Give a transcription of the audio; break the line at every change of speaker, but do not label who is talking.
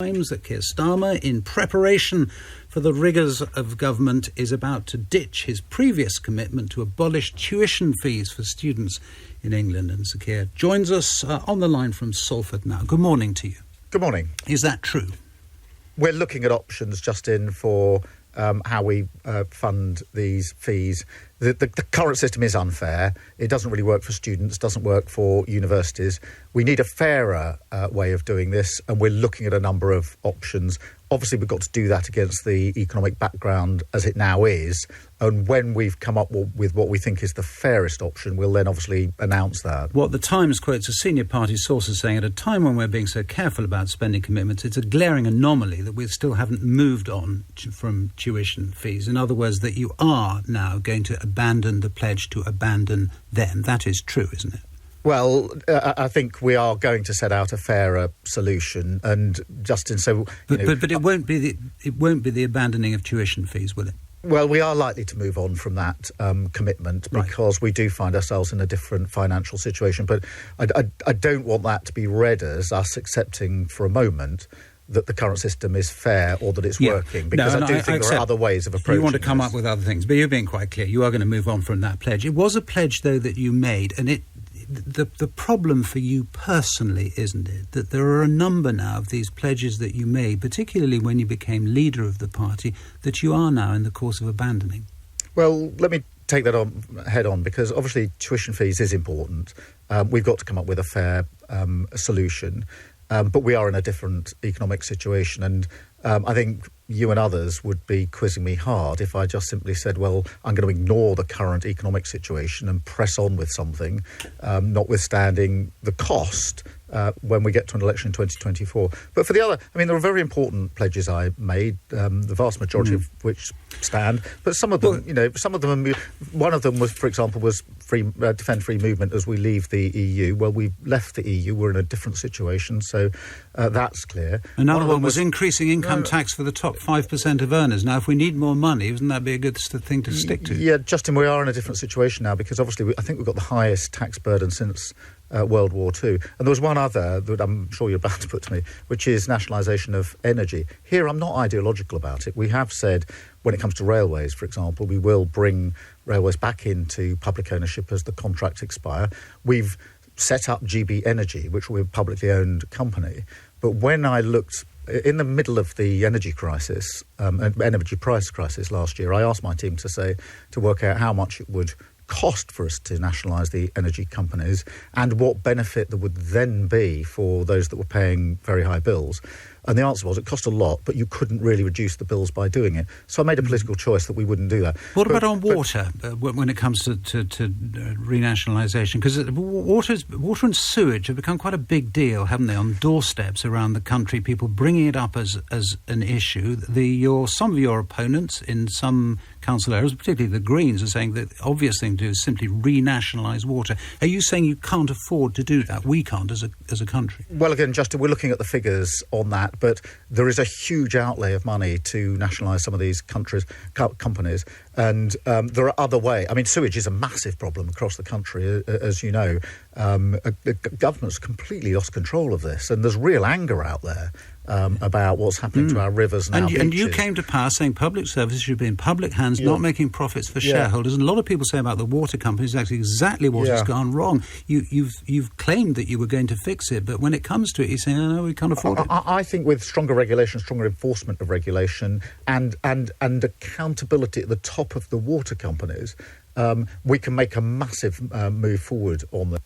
Times that Keir Starmer, in preparation for the rigours of government, is about to ditch his previous commitment to abolish tuition fees for students in England. And Sir Keir joins us on the line from Salford now. Good morning to you.
Good morning.
Is that true?
We're looking at options, Justin, for how we fund these fees. The current system is unfair. It doesn't really work for students, doesn't work for universities. We need a fairer way of doing this, and we're looking at a number of options. Obviously, we've got to do that against the economic background as it now is. And when we've come up with what we think is the fairest option, we'll then obviously announce that.
What the Times quotes a senior party source as saying, at a time when we're being so careful about spending commitments, it's a glaring anomaly that we still haven't moved on from tuition fees. In other words, that you are now going to abandon the pledge to abandon them. That is true, isn't it?
Well, I think we are going to set out a fairer solution, and Justin, so
but it won't be the abandoning of tuition fees, will it?
Well, we are likely to move on from that commitment because we do find ourselves in a different financial situation. But I don't want that to be read as us accepting for a moment that the current system is fair or that it's working, because I do think there are other ways of approaching it. You want to come up with other things, but you're being quite clear. You are going to move on from that pledge. It was a pledge, though, that you made, and the problem for you personally, isn't it, that there are a number now of these pledges that you made, particularly when you became leader of the party, that you are now in the course of abandoning? Well, let me take that on head on, because obviously tuition fees is important. We've got to come up with a fair solution, but we are in a different economic situation, and I think you and others would be quizzing me hard if I just simply said, well, I'm going to ignore the current economic situation and press on with something, notwithstanding the cost when we get to an election in 2024. But for the other, I mean, there are very important pledges I made, the vast majority of which stand. But some of them, one of them was, for example, was defend free movement as we leave the EU. Well, we left the EU. We're in a different situation, so that's clear.
Another one was increasing income tax for the top 5% of earners. Now, if we need more money, wouldn't that be a good thing to stick to?
Yeah, Justin, we are in a different situation now because obviously I think we've got the highest tax burden since World War II. And there was one other that I'm sure you're about to put to me, which is nationalisation of energy. Here, I'm not ideological about it. We have said when it comes to railways, for example, we will bring railways back into public ownership as the contracts expire. We've set up GB Energy, which will be a publicly owned company. But when I looked in the middle of the energy crisis, energy price crisis last year, I asked my team to work out how much it would cost for us to nationalise the energy companies and what benefit there would then be for those that were paying very high bills. And the answer was it cost a lot, but you couldn't really reduce the bills by doing it. So I made a political choice that we wouldn't do that.
What about on water when it comes to renationalisation? Because water and sewage have become quite a big deal, haven't they, on doorsteps around the country, people bringing it up as an issue. Some of your opponents in some council areas, particularly the Greens, are saying that the obvious thing to do is simply renationalise water. Are you saying you can't afford to do that? We can't as a country.
Well, again, Justin, we're looking at the figures on that, but there is a huge outlay of money to nationalise some of these companies, and there are other ways. I mean, sewage is a massive problem across the country, as you know. The government's completely lost control of this, and there's real anger out there about what's happening to our rivers and our beaches.
And you came to power saying public services should be in public hands, not making profits for shareholders. And a lot of people say about the water companies that's exactly what has gone wrong. You've claimed that you were going to fix it, but when it comes to it, you're saying, no, we can't afford it.
I think with stronger regulation, stronger enforcement of regulation, and accountability at the top of the water companies, we can make a massive move forward on this.